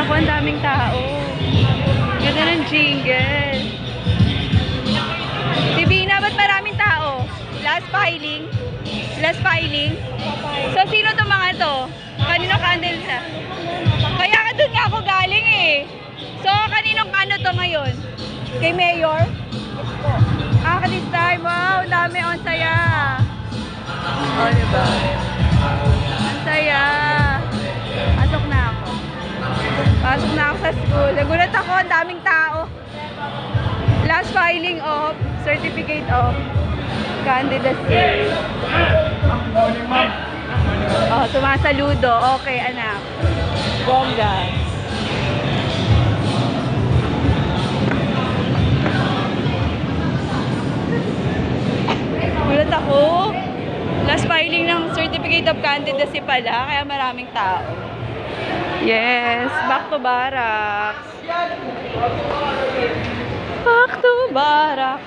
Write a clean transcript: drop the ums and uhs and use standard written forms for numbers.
Naku, ang daming tao. Ganda ng jingle. Divina, ba't maraming tao? Last filing? Last filing? So, sino to mga to? Kanino candle sa? Kaya ka dun nga ako galing eh. So, kaninong ano to ngayon? Kay Mayor? Ah, this time. Wow, dami. Ang saya. Oh, diba? Ang saya. Pasok na ako. Pasok na ako sa school. Nagulat ako. Ang daming tao. Last filing of certificate of candidacy. Oh, sumasaludo. Okay, anak. Bongga. Gulat ako. Last filing ng certificate of candidacy pala, kaya maraming tao. Yes, back to barracks. Back to barracks.